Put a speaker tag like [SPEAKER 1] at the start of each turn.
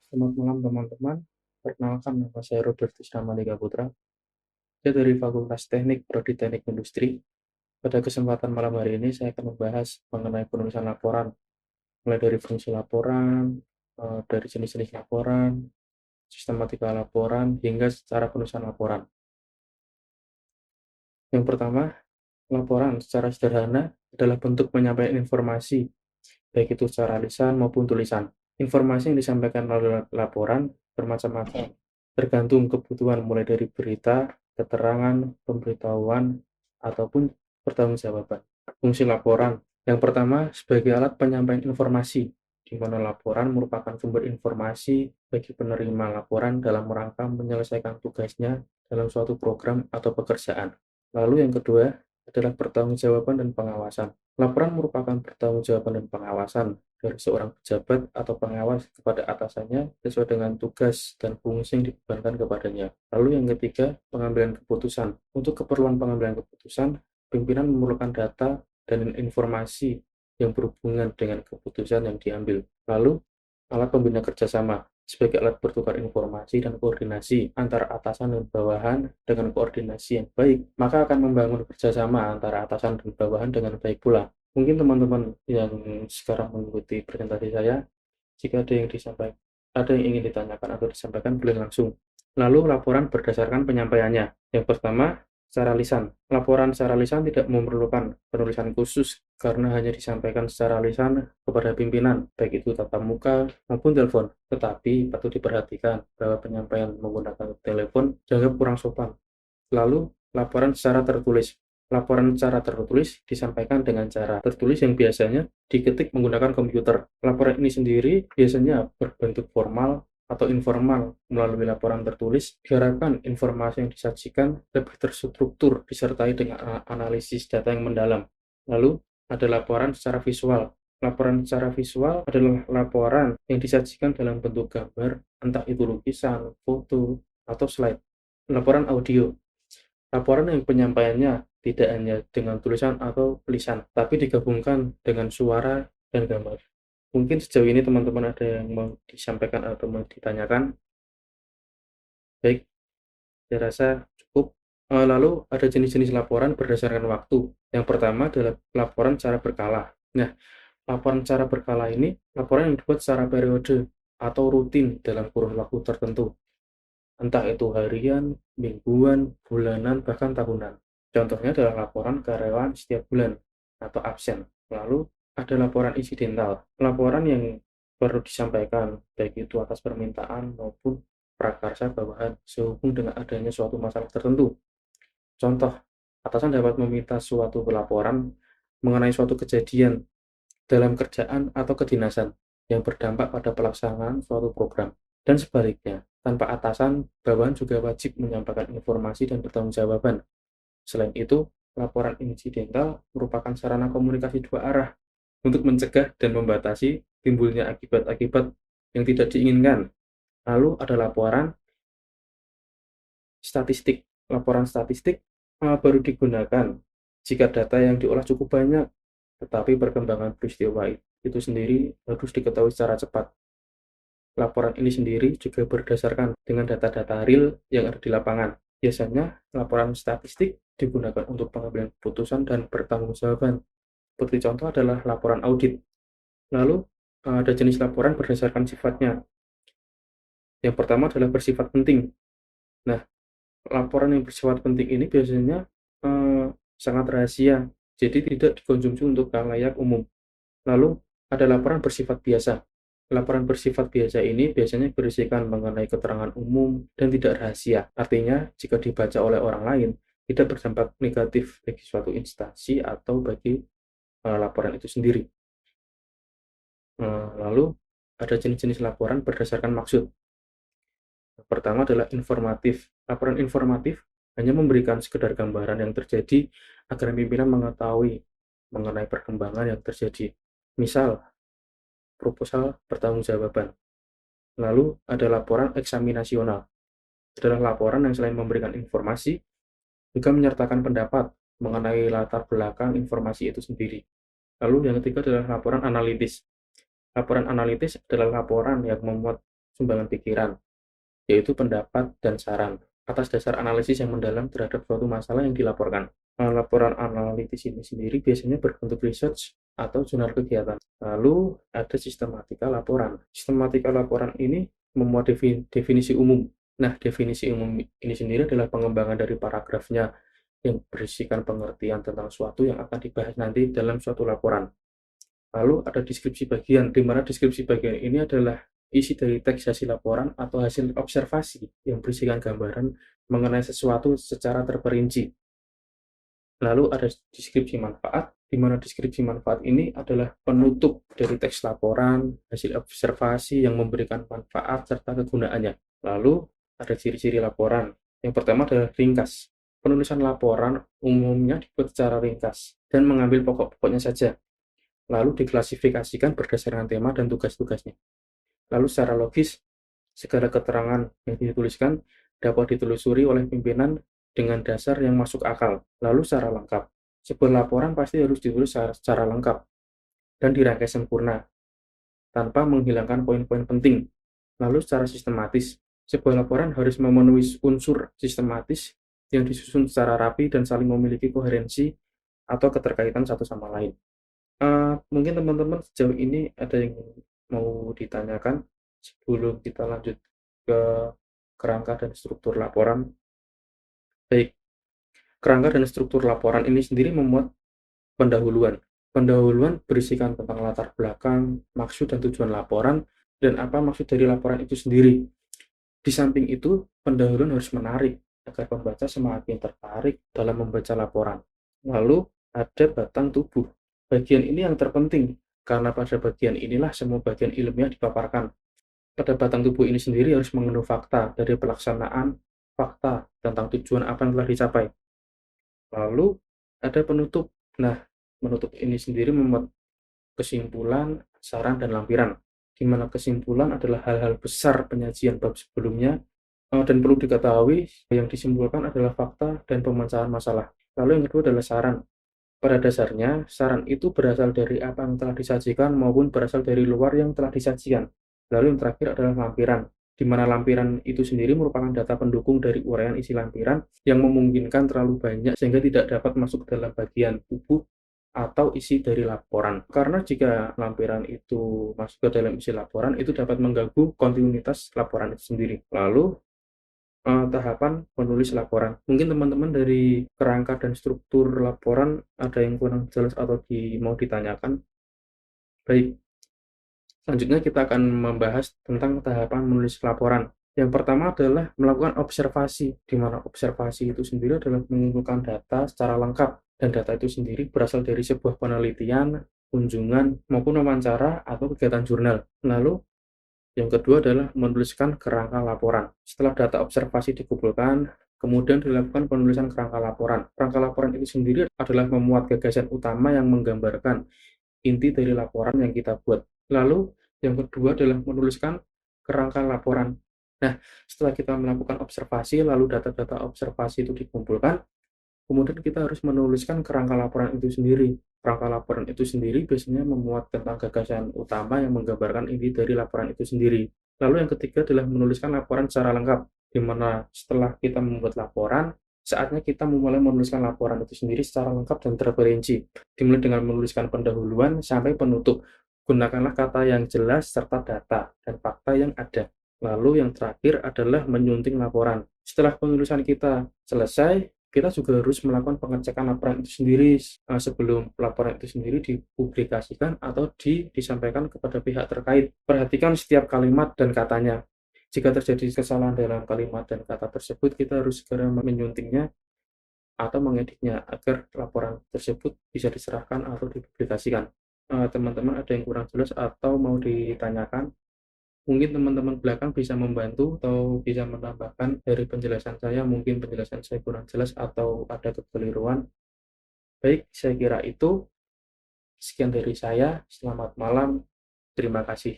[SPEAKER 1] Selamat malam teman-teman. Perkenalkan nama saya Robertus Ramadika Putra. Saya dari Fakultas Teknik Prodi Teknik Industri. Pada kesempatan malam hari ini saya akan membahas mengenai penulisan laporan, mulai dari fungsi laporan, dari jenis-jenis laporan, sistematika laporan, hingga secara penulisan laporan. Yang pertama, laporan secara sederhana adalah bentuk penyampaian informasi, baik itu secara lisan maupun tulisan. Informasi yang disampaikan melalui laporan bermacam-macam, tergantung kebutuhan mulai dari berita, keterangan, pemberitahuan, ataupun pertanggungjawaban. Fungsi laporan. Yang pertama, sebagai alat penyampaian informasi, di mana laporan merupakan sumber informasi bagi penerima laporan dalam rangka menyelesaikan tugasnya dalam suatu program atau pekerjaan. Lalu yang kedua adalah pertanggungjawaban dan pengawasan. Laporan merupakan pertanggungjawaban dan pengawasan dari seorang pejabat atau pengawas kepada atasannya sesuai dengan tugas dan fungsi yang dibebankan kepadanya. Lalu yang ketiga, pengambilan keputusan. Untuk keperluan pengambilan keputusan, pimpinan memerlukan data dan informasi yang berhubungan dengan keputusan yang diambil. Lalu, alat pembina kerjasama sebagai alat bertukar informasi dan koordinasi antara atasan dan bawahan dengan koordinasi yang baik, maka akan membangun kerjasama antara atasan dan bawahan dengan baik pula. Mungkin teman-teman yang sekarang mengikuti presentasi saya, jika ada yang ingin ditanyakan atau disampaikan, boleh langsung. Lalu laporan berdasarkan penyampaiannya. Yang pertama, secara lisan. Laporan secara lisan tidak memerlukan penulisan khusus karena hanya disampaikan secara lisan kepada pimpinan, baik itu tatap muka maupun telepon. Tetapi patut diperhatikan bahwa penyampaian menggunakan telepon dianggap kurang sopan. Lalu, laporan secara tertulis. Laporan secara tertulis disampaikan dengan cara tertulis yang biasanya diketik menggunakan komputer. Laporan ini sendiri biasanya berbentuk formal atau informal. Melalui laporan tertulis, diharapkan informasi yang disajikan lebih terstruktur disertai dengan analisis data yang mendalam. Lalu, ada laporan secara visual. Laporan secara visual adalah laporan yang disajikan dalam bentuk gambar, entah itu lukisan, foto, atau slide. Laporan audio. Laporan yang penyampaiannya tidak hanya dengan tulisan atau lisan, tapi digabungkan dengan suara dan gambar. Mungkin sejauh ini teman-teman ada yang mau disampaikan atau mau ditanyakan? Baik, saya rasa cukup. Lalu ada jenis-jenis laporan berdasarkan waktu. Yang pertama adalah laporan secara berkala. Nah, laporan secara berkala ini laporan yang dibuat secara periode atau rutin dalam kurun waktu tertentu. Entah itu harian, mingguan, bulanan, bahkan tahunan. Contohnya adalah laporan karyawan setiap bulan atau absen. Lalu ada laporan insidental, laporan yang perlu disampaikan baik itu atas permintaan maupun prakarsa bawahan sehubung dengan adanya suatu masalah tertentu. Contoh, atasan dapat meminta suatu laporan mengenai suatu kejadian dalam kerjaan atau kedinasan yang berdampak pada pelaksanaan suatu program. Dan sebaliknya, tanpa atasan, bawahan juga wajib menyampaikan informasi dan pertanggungjawaban. Selain itu, laporan insidental merupakan sarana komunikasi dua arah untuk mencegah dan membatasi timbulnya akibat-akibat yang tidak diinginkan. Lalu ada laporan statistik. Laporan statistik baru digunakan jika data yang diolah cukup banyak, tetapi perkembangan peristiwa itu sendiri harus diketahui secara cepat. Laporan ini sendiri juga berdasarkan dengan data-data real yang ada di lapangan. Biasanya, laporan statistik digunakan untuk pengambilan keputusan dan pertanggungjawaban. Seperti contoh adalah laporan audit. Lalu, ada jenis laporan berdasarkan sifatnya. Yang pertama adalah bersifat penting. Nah, laporan yang bersifat penting ini biasanya sangat rahasia, jadi tidak dikonsumsi untuk khalayak umum. Lalu, ada laporan bersifat biasa. Laporan bersifat biasa ini biasanya berisikan mengenai keterangan umum dan tidak rahasia. Artinya, jika dibaca oleh orang lain, tidak berdampak negatif bagi suatu instansi atau bagi laporan itu sendiri. Lalu, ada jenis-jenis laporan berdasarkan maksud. Yang pertama adalah informatif. Laporan informatif hanya memberikan sekedar gambaran yang terjadi agar pimpinan mengetahui mengenai perkembangan yang terjadi. Misal, proposal pertanggungjawaban. Lalu ada laporan eksaminasional. Adalah laporan yang selain memberikan informasi, juga menyertakan pendapat mengenai latar belakang informasi itu sendiri. Lalu yang ketiga adalah laporan analitis. Laporan analitis adalah laporan yang memuat sumbangan pikiran, yaitu pendapat dan saran, atas dasar analisis yang mendalam terhadap suatu masalah yang dilaporkan. Laporan analitis ini sendiri biasanya berbentuk research atau jurnal kegiatan. Lalu ada sistematika laporan. Sistematika laporan ini memuat definisi umum. Nah, definisi umum ini sendiri adalah pengembangan dari paragrafnya yang berisikan pengertian tentang suatu yang akan dibahas nanti dalam suatu laporan. Lalu ada deskripsi bagian, di mana deskripsi bagian ini adalah isi dari teks hasil laporan atau hasil observasi yang berisikan gambaran mengenai sesuatu secara terperinci. Lalu ada deskripsi manfaat, di mana deskripsi manfaat ini adalah penutup dari teks laporan, hasil observasi yang memberikan manfaat, serta kegunaannya. Lalu ada ciri-ciri laporan. Yang pertama adalah ringkas. Penulisan laporan umumnya dibuat secara ringkas dan mengambil pokok-pokoknya saja, lalu diklasifikasikan berdasarkan tema dan tugas-tugasnya. Lalu secara logis, segala keterangan yang dituliskan dapat ditelusuri oleh pimpinan dengan dasar yang masuk akal. Lalu secara lengkap, sebuah laporan pasti harus ditulis secara lengkap dan dirangkai sempurna, tanpa menghilangkan poin-poin penting. Lalu secara sistematis, sebuah laporan harus memenuhi unsur sistematis yang disusun secara rapi dan saling memiliki koherensi atau keterkaitan satu sama lain. Mungkin teman-teman sejauh ini ada yang mau ditanyakan sebelum kita lanjut ke kerangka dan struktur laporan. Baik, kerangka dan struktur laporan ini sendiri memuat pendahuluan. Pendahuluan berisikan tentang latar belakang, maksud dan tujuan laporan, dan apa maksud dari laporan itu sendiri. Di samping itu, pendahuluan harus menarik agar pembaca semakin tertarik dalam membaca laporan. Lalu ada batang tubuh. Bagian ini yang terpenting, karena pada bagian inilah semua bagian ilmiah dipaparkan. Pada batang tubuh ini sendiri harus mengandung fakta dari pelaksanaan, fakta tentang tujuan apa yang telah dicapai. Lalu ada penutup. Nah, penutup ini sendiri memuat kesimpulan, saran, dan lampiran, di mana kesimpulan adalah hal-hal besar penyajian bab sebelumnya, dan perlu diketahui yang disimpulkan adalah fakta dan pemecahan masalah. Lalu yang kedua adalah saran. Pada dasarnya, saran itu berasal dari apa yang telah disajikan maupun berasal dari luar yang telah disajikan. Lalu yang terakhir adalah lampiran, di mana lampiran itu sendiri merupakan data pendukung dari uraian isi lampiran yang memungkinkan terlalu banyak sehingga tidak dapat masuk dalam bagian tubuh atau isi dari laporan. Karena jika lampiran itu masuk ke dalam isi laporan, itu dapat mengganggu kontinuitas laporan itu sendiri. Lalu tahapan menulis laporan. Mungkin teman-teman dari kerangka dan struktur laporan ada yang kurang jelas atau mau ditanyakan. Baik, selanjutnya kita akan membahas tentang tahapan menulis laporan. Yang pertama adalah melakukan observasi, di mana observasi itu sendiri adalah mengumpulkan data secara lengkap, dan data itu sendiri berasal dari sebuah penelitian, kunjungan, maupun wawancara atau kegiatan jurnal. Lalu yang kedua adalah menuliskan kerangka laporan. Setelah data observasi dikumpulkan, kemudian dilakukan penulisan kerangka laporan. Kerangka laporan itu sendiri adalah memuat gagasan utama yang menggambarkan inti dari laporan yang kita buat. Lalu yang kedua adalah menuliskan kerangka laporan. Nah, setelah kita melakukan observasi, lalu data-data observasi itu dikumpulkan, kemudian kita harus menuliskan kerangka laporan itu sendiri. Kerangka laporan itu sendiri biasanya memuat tentang gagasan utama yang menggambarkan inti dari laporan itu sendiri. Lalu yang ketiga adalah menuliskan laporan secara lengkap, di mana setelah kita membuat laporan, saatnya kita memulai menuliskan laporan itu sendiri secara lengkap dan terperinci, dimulai dengan menuliskan pendahuluan sampai penutup. Gunakanlah kata yang jelas serta data dan fakta yang ada. Lalu yang terakhir adalah menyunting laporan. Setelah penulisan kita selesai, kita juga harus melakukan pengecekan laporan itu sendiri sebelum laporan itu sendiri dipublikasikan atau disampaikan kepada pihak terkait. Perhatikan setiap kalimat dan katanya. Jika terjadi kesalahan dalam kalimat dan kata tersebut, kita harus segera menyuntingnya atau mengeditnya agar laporan tersebut bisa diserahkan atau dipublikasikan. Teman-teman ada yang kurang jelas atau mau ditanyakan? Mungkin teman-teman belakang bisa membantu atau bisa menambahkan dari penjelasan saya, mungkin penjelasan saya kurang jelas atau ada kekeliruan. Baik, saya kira itu. Sekian dari saya. Selamat malam. Terima kasih.